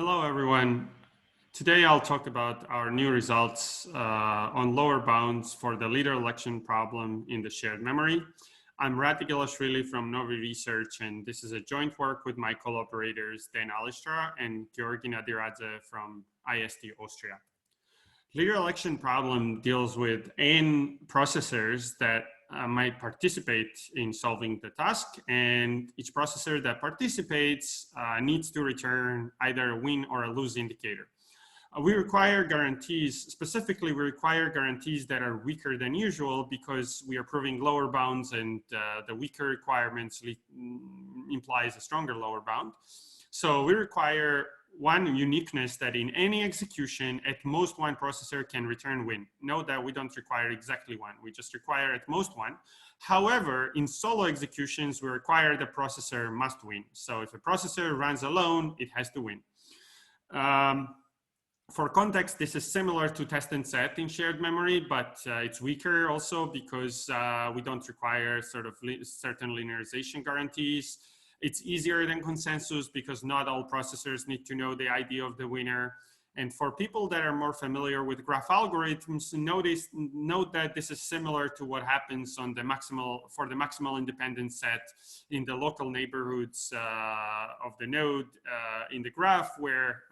Hello, everyone. Today, I'll talk about our new results on lower bounds for the leader election problem in the shared memory. I'm Rati Gilashvili from Novi Research, and this is a joint work with my collaborators, Dan Alistra and Georgi Nadiradze from IST Austria. Leader election problem deals with n processors that might participate in solving the task, and each processor that participates needs to return either a win or a lose indicator. We require guarantees, specifically we require guarantees that are weaker than usual because we are proving lower bounds, and the weaker requirements implies a stronger lower bound. So we require one uniqueness that in any execution, at most one processor can return win. Note that we don't require exactly one, we just require at most one. However, in solo executions, we require the processor must win. So if a processor runs alone, it has to win. For context, this is similar to test and set in shared memory, but it's weaker also because we don't require sort of certain linearization guarantees. It's easier than consensus because not all processors need to know the ID of the winner. And for people that are more familiar with graph algorithms, note that this is similar to what happens on the maximal independence set in the local neighborhoods of the node in the graph, where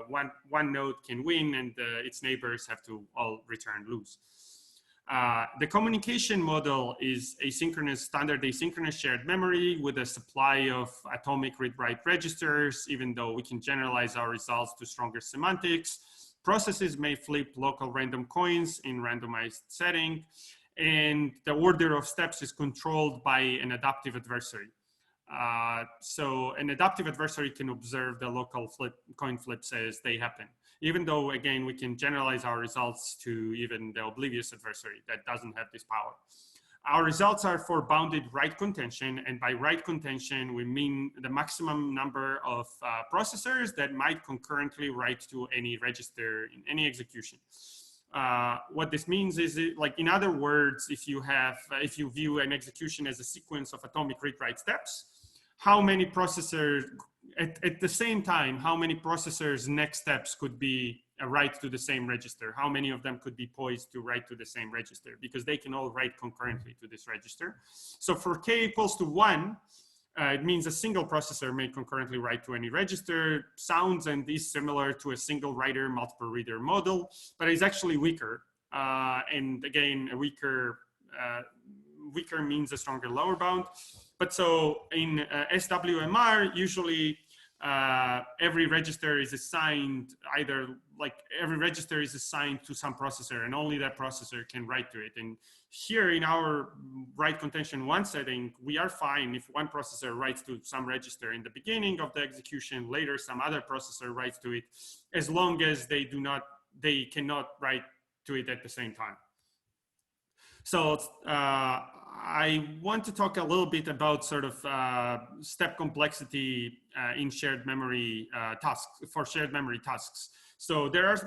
one node can win and its neighbors have to all return lose. The communication model is asynchronous, standard asynchronous shared memory with a supply of atomic read-write registers, even though we can generalize our results to stronger semantics. Processes may flip local random coins in randomized setting, and the order of steps is controlled by an adaptive adversary. So an adaptive adversary can observe the local coin flips as they happen, even though, again, we can generalize our results to even the oblivious adversary that doesn't have this power. Our results are for bounded write contention, and by write contention, we mean the maximum number of processors that might concurrently write to any register in any execution. What this means is, in other words, if you view an execution as a sequence of atomic read-write steps, how many processors at the same time, how many processors next steps could be a write to the same register? How many of them could be poised to write to the same register? Because they can all write concurrently to this register. So for k equals to 1, it means a single processor may concurrently write to any register. Sounds and is similar to a single writer, multiple reader model, but it's actually weaker. And again, a weaker means a stronger lower bound. But so in SWMR, usually every register is assigned every register is assigned to some processor, and only that processor can write to it. And here in our write contention 1 setting, we are fine if one processor writes to some register in the beginning of the execution, later some other processor writes to it, as long as they cannot write to it at the same time. So I want to talk a little bit about sort of step complexity in shared memory tasks, for shared memory tasks. So there are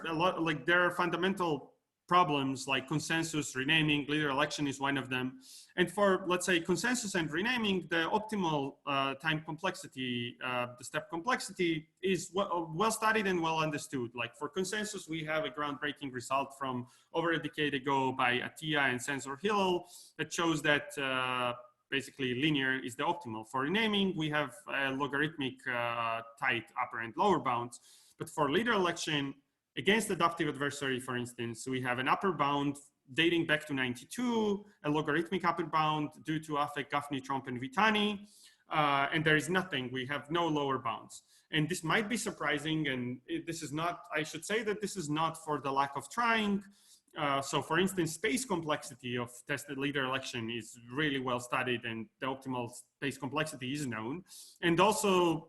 there are fundamental problems like consensus, renaming, leader election is one of them. And for, let's say, consensus and renaming, the optimal time complexity, the step complexity is well studied and well understood. Like for consensus, we have a groundbreaking result from over a decade ago by Atiyah and Sensor Hillel that shows that basically linear is the optimal. For renaming, we have logarithmic tight upper and lower bounds. But for leader election, against adaptive adversary, for instance, we have an upper bound dating back to 92, a logarithmic upper bound due to Afek, Gaffney, Tromp, and Vitani, and there is nothing. We have no lower bounds. And this might be surprising, and this is not, I should say that this is not for the lack of trying. So for instance, space complexity of tested leader election is really well studied, and the optimal space complexity is known. And also,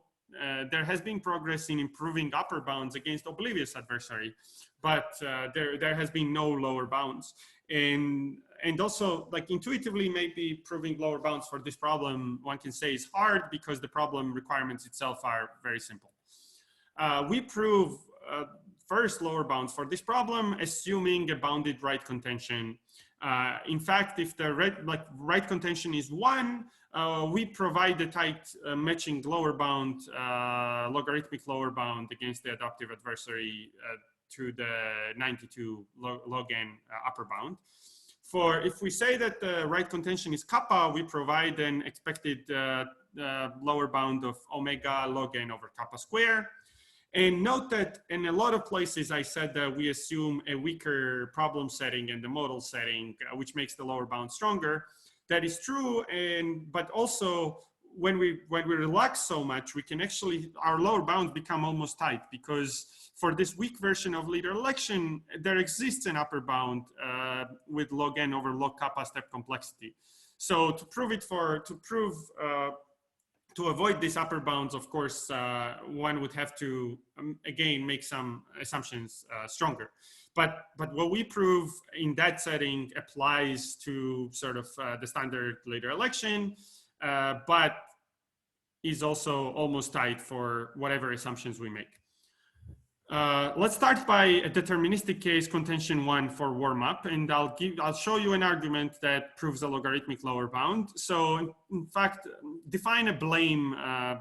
there has been progress in improving upper bounds against oblivious adversary, but there has been no lower bounds. And also, like intuitively, maybe proving lower bounds for this problem, one can say is hard because the problem requirements itself are very simple. We prove first lower bounds for this problem, assuming a bounded write contention. In fact, if the write contention is 1, we provide the tight matching lower bound, logarithmic lower bound against the adaptive adversary to the 92 log n upper bound. For if we say that the right contention is kappa, we provide an expected lower bound of omega log n over kappa square. And note that in a lot of places I said that we assume a weaker problem setting and the modal setting, which makes the lower bound stronger. That is true, but also when we relax so much, we can actually, our lower bounds become almost tight, because for this weak version of leader election, there exists an upper bound with log n over log kappa step complexity. So to prove it to avoid these upper bounds, of course, one would have to, again, make some assumptions stronger. But what we prove in that setting applies to sort of the standard leader election, but is also almost tight for whatever assumptions we make. Let's start by a deterministic case, contention 1 for warm up, and I'll show you an argument that proves a logarithmic lower bound. So in fact, define a blame,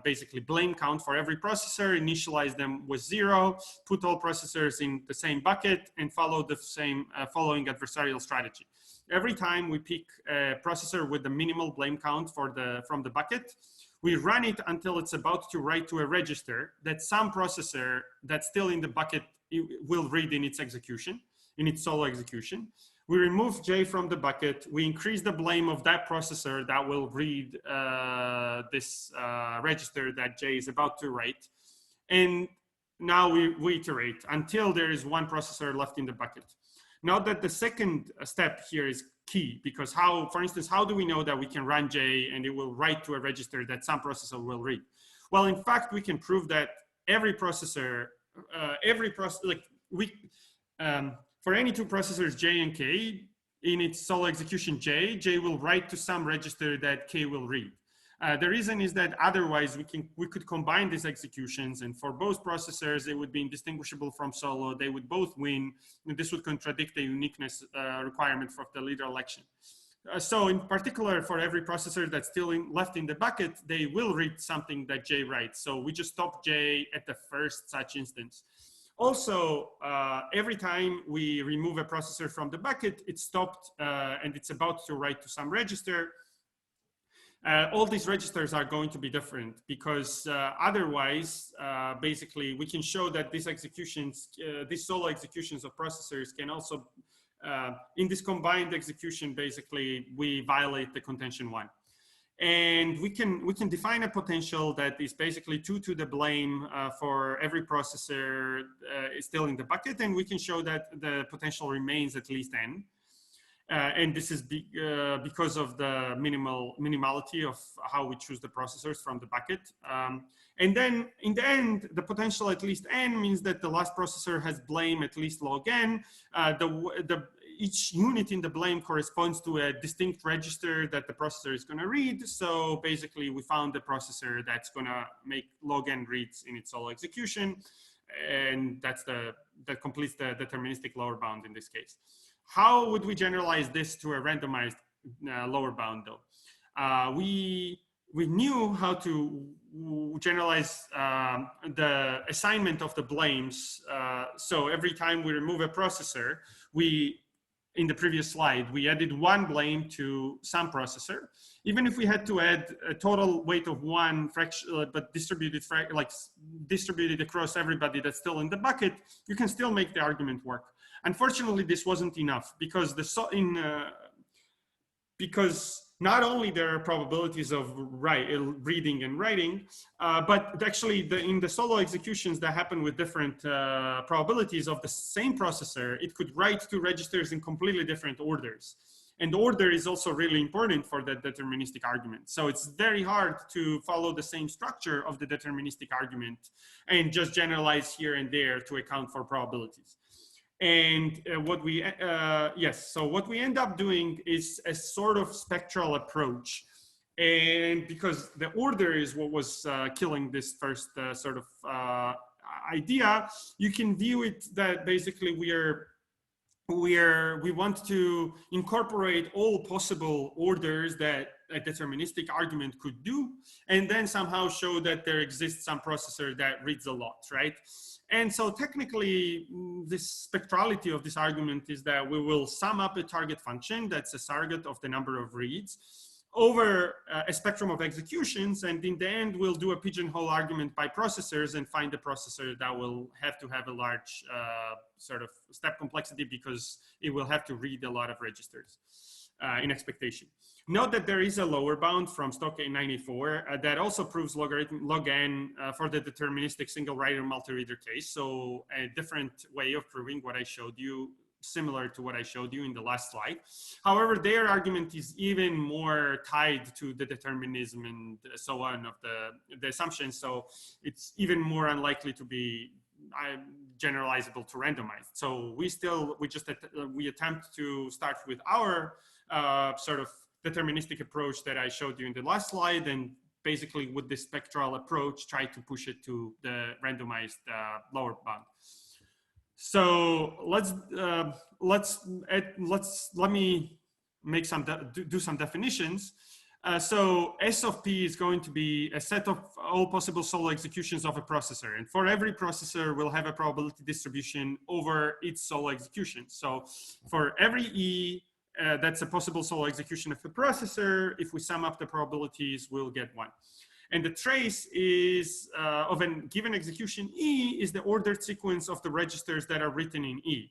basically blame count for every processor, initialize them with 0, put all processors in the same bucket, and follow the same following adversarial strategy. Every time we pick a processor with the minimal blame count from the bucket, we run it until it's about to write to a register that some processor that's still in the bucket will read in its execution, in its solo execution. We remove J from the bucket. We increase the blame of that processor that will read this register that J is about to write. And now we iterate until there is one processor left in the bucket. Note that the second step here is key, because for instance, how do we know that we can run J and it will write to a register that some processor will read? Well, in fact, we can prove that every processor, for any two processors J and K, in its solo execution J will write to some register that K will read. The reason is that otherwise we could combine these executions, and for both processors, they would be indistinguishable from solo. They would both win, and this would contradict the uniqueness requirement for the leader election. So in particular, for every processor that's still left in the bucket, they will read something that J writes. So we just stop J at the first such instance. Also, every time we remove a processor from the bucket, it's stopped and it's about to write to some register. All these registers are going to be different, because otherwise, basically, we can show that these executions, these solo executions of processors can also, in this combined execution, basically, we violate the contention 1. And we can define a potential that is basically 2 to the blame for every processor is still in the bucket, and we can show that the potential remains at least n. And this is because of the minimality of how we choose the processors from the bucket. And then in the end, the potential at least n means that the last processor has blame at least log n. Each unit in the blame corresponds to a distinct register that the processor is going to read. So basically, we found the processor that's going to make log n reads in its solo execution. And that completes the deterministic lower bound in this case. How would we generalize this to a randomized lower bound, though? We knew how to generalize the assignment of the blames. So every time we remove a processor, in the previous slide, we added one blame to some processor. Even if we had to add a total weight of 1 fraction, but distributed across everybody that's still in the bucket, you can still make the argument work. Unfortunately, this wasn't enough, because because not only there are probabilities of reading and writing, but actually in the solo executions that happen with different probabilities of the same processor, it could write to registers in completely different orders. And order is also really important for the deterministic argument. So it's very hard to follow the same structure of the deterministic argument and just generalize here and there to account for probabilities. And what we end up doing is a sort of spectral approach. And because the order is what was killing this first sort of idea, you can view it that basically we are we want to incorporate all possible orders that a deterministic argument could do, and then somehow show that there exists some processor that reads a lot, right? And so technically, this spectrality of this argument is that we will sum up a target function that's a surrogate of the number of reads over a spectrum of executions, and in the end we'll do a pigeonhole argument by processors and find a processor that will have to have a large sort of step complexity because it will have to read a lot of registers in expectation. Note that there is a lower bound from Stock 894 that also proves logarithm log n for the deterministic single writer multi-reader case. So a different way of proving what I showed you, similar to what I showed you in the last slide. However, their argument is even more tied to the determinism and so on of the assumptions. So it's even more unlikely to be generalizable to randomized. So we attempt to start with our sort of deterministic approach that I showed you in the last slide, and basically with this spectral approach, try to push it to the randomized lower bound. So let me make do some definitions. So S of P is going to be a set of all possible solo executions of a processor. And for every processor, we'll have a probability distribution over its solo execution. So for every E, that's a possible solo execution of the processor. If we sum up the probabilities, we'll get one. And the trace is of a given execution E is the ordered sequence of the registers that are written in E.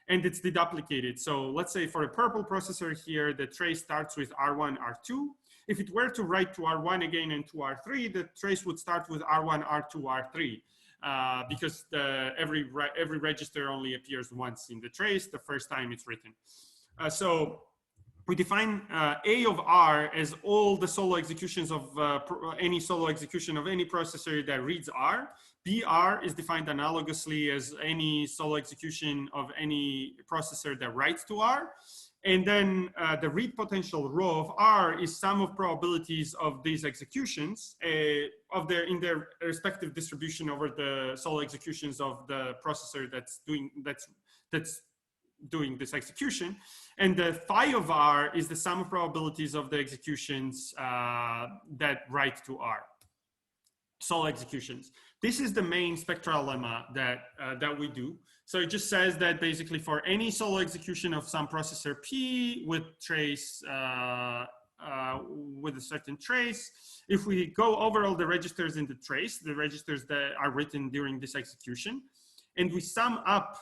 And it's deduplicated. So let's say for a purple processor here, the trace starts with R1, R2. If it were to write to R1 again and to R3, the trace would start with R1, R2, R3. Because every register only appears once in the trace, the first time it's written. So we define A of R as all the solo executions of any solo execution of any processor that reads R. BR is defined analogously as any solo execution of any processor that writes to R. And then the read potential rho of R is sum of probabilities of these executions in their respective distribution over the solo executions of the processor that's doing this execution. And the phi of R is the sum of probabilities of the executions that write to R, solo executions. This is the main spectral lemma that we do. So it just says that basically for any solo execution of some processor P with trace, with a certain trace, if we go over all the registers in the trace, the registers that are written during this execution, and we sum up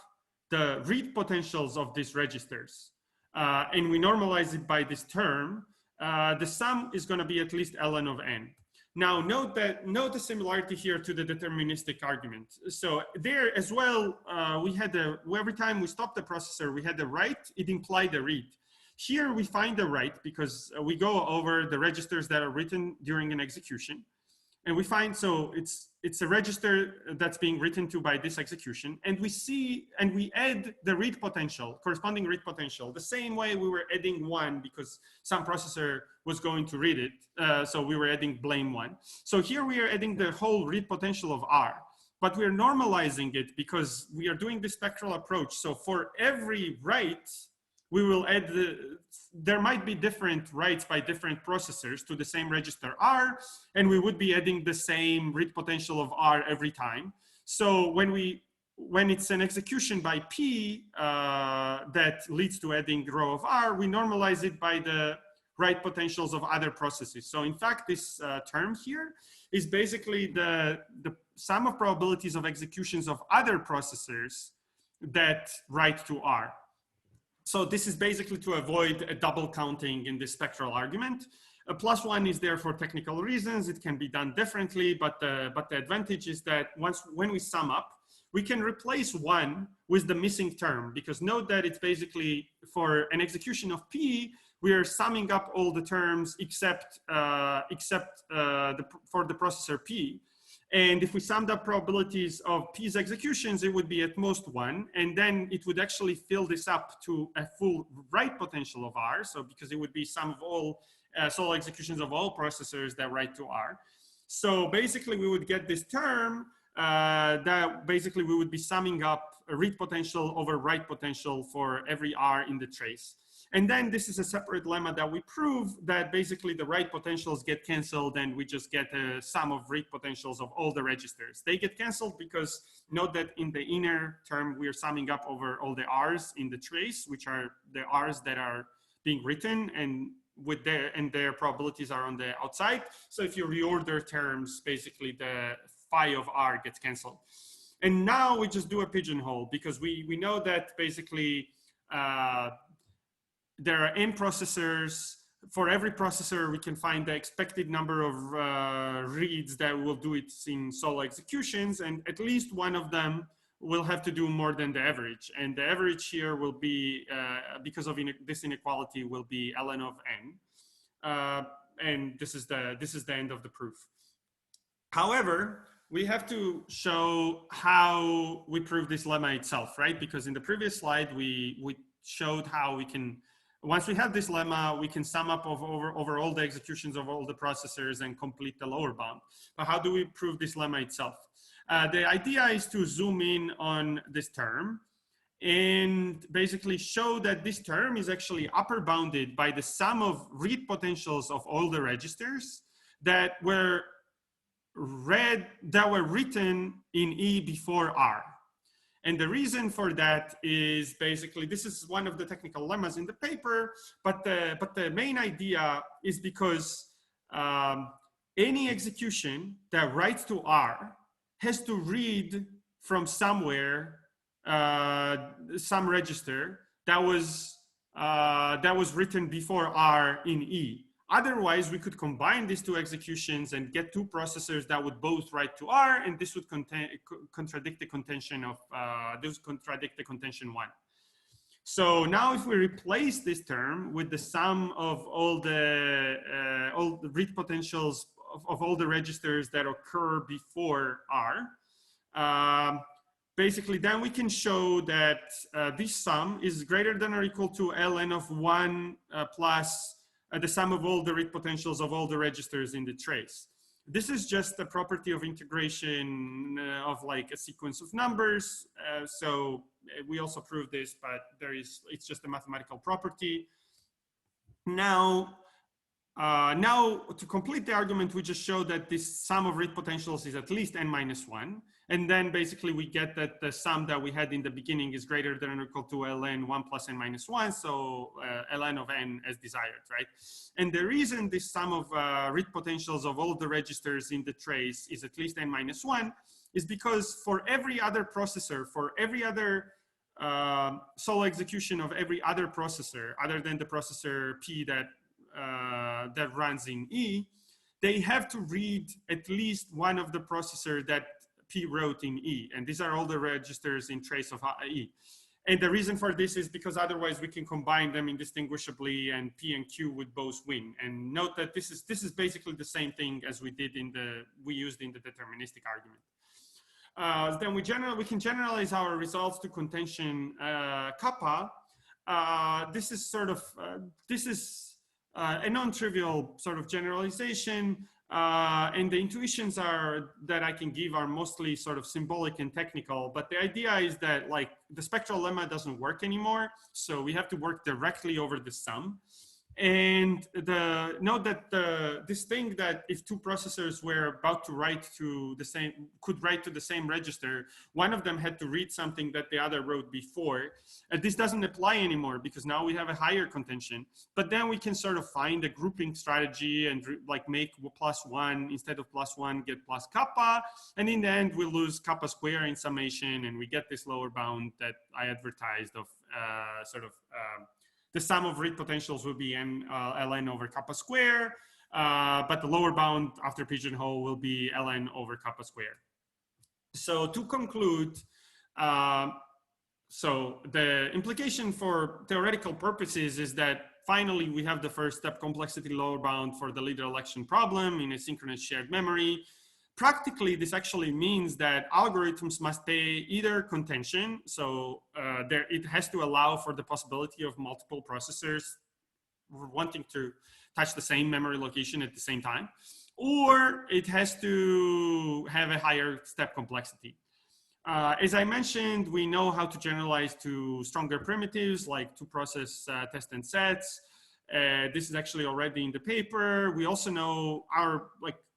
the read potentials of these registers, and we normalize it by this term, the sum is going to be at least ln of n. Now note the similarity here to the deterministic argument. So there as well, every time we stop the processor, we had the write, it implied the read. Here we find the write because we go over the registers that are written during an execution. And we find, so it's a register that's being written to by this execution. And we add the read potential, corresponding read potential, the same way we were adding one because some processor was going to read it. So we were adding blame one. So here we are adding the whole read potential of R, but we're normalizing it because we are doing the spectral approach. So for every write, we will add there might be different writes by different processors to the same register R, and we would be adding the same read potential of R every time. So when it's an execution by P that leads to adding rho of R, we normalize it by the write potentials of other processes. So in fact, this term here is basically the sum of probabilities of executions of other processors that write to R. So this is basically to avoid a double counting in this spectral argument. A +1 is there for technical reasons. It can be done differently, but the advantage is that when we sum up, we can replace 1 with the missing term, because note that it's basically for an execution of P, we are summing up all the terms except for the processor P. And if we summed up probabilities of P's executions, it would be at most 1. And then it would actually fill this up to a full write potential of R. So because it would be sum of all solo executions of all processors that write to R. So basically we would get this term that basically we would be summing up a read potential over write potential for every R in the trace. And then this is a separate lemma that we prove that basically the write potentials get canceled and we just get a sum of read potentials of all the registers. They get canceled because note that in the inner term, we are summing up over all the R's in the trace, which are the R's that are being written and their probabilities are on the outside. So if you reorder terms, basically the phi of R gets canceled. And now we just do a pigeonhole because we know that basically there are n processors. For every processor, we can find the expected number of reads that will do it in solo executions, and at least one of them will have to do more than the average. And the average here will be, because of this inequality, will be ln of n. And this is the end of the proof. However, we have to show how we prove this lemma itself, right? Because in the previous slide, we showed how we can, once we have this lemma, we can sum up over all the executions of all the processors and complete the lower bound. But how do we prove this lemma itself? The idea is to zoom in on this term and basically show that this term is actually upper bounded by the sum of read potentials of all the registers that were written in E before R. And the reason for that is basically, this is one of the technical lemmas in the paper, but the main idea is because any execution that writes to R has to read from somewhere some register that was written before R in E. Otherwise, we could combine these two executions and get two processors that would both write to R, and this would contradict the contention of the contention 1. So now, if we replace this term with the sum of all the read potentials of all the registers that occur before R, basically, then we can show that this sum is greater than or equal to ln of 1 plus the sum of all the read potentials of all the registers in the trace. This is just a property of integration of like a sequence of numbers. So we also prove this, but it's just a mathematical property. Now to complete the argument, we just show that this sum of read potentials is at least n minus 1. And then basically we get that the sum that we had in the beginning is greater than or equal to ln 1 plus n minus 1. So ln of n as desired, right? And the reason this sum of read potentials of all the registers in the trace is at least n minus 1 is because for every other processor, for every other solo execution of every other processor, other than the processor P that runs in E, they have to read at least one of the processor that P wrote in E. And these are all the registers in trace of E. And the reason for this is because otherwise we can combine them indistinguishably and P and Q would both win. And note that this is basically the same thing as we used in the deterministic argument. Then we can generalize our results to contention kappa. This is sort of, a non-trivial sort of generalization. And the intuitions that I can give are mostly sort of symbolic and technical, but the idea is that like the spectral lemma doesn't work anymore. So we have to work directly over the sum. And note that this thing that if two processors were about to could write to the same register, one of them had to read something that the other wrote before. This doesn't apply anymore because now we have a higher contention. But then we can sort of find a grouping strategy and like make +1 instead of +1 get plus kappa. And in the end, we lose kappa square in summation, and we get this lower bound that I advertised of the sum of read potentials will be ln over kappa square, but the lower bound after pigeonhole will be ln over kappa square. So to conclude, so the implication for theoretical purposes is that finally we have the first step complexity lower bound for the leader election problem in a synchronous shared memory. Practically, this actually means that algorithms must pay either contention, so it has to allow for the possibility of multiple processors wanting to touch the same memory location at the same time, or it has to have a higher step complexity. As I mentioned, we know how to generalize to stronger primitives like two-process test and sets. This is actually already in the paper. We also know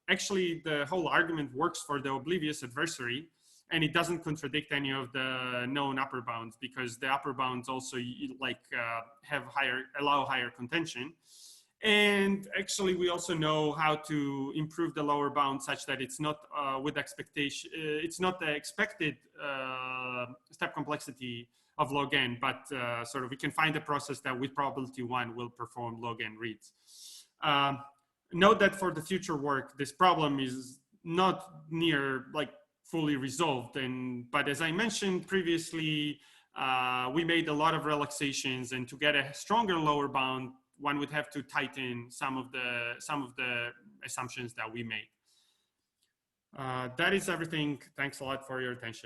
actually the whole argument works for the oblivious adversary, and it doesn't contradict any of the known upper bounds, because the upper bounds also allow higher contention. And actually, we also know how to improve the lower bound such that it's not with expectation. It's not the expected step complexity of log n, but sort of we can find a process that with probability 1 will perform log n reads. Note that for the future work, this problem is not near fully resolved. But as I mentioned previously, we made a lot of relaxations, and to get a stronger lower bound, one would have to tighten some of the assumptions that we made. That is everything. Thanks a lot for your attention.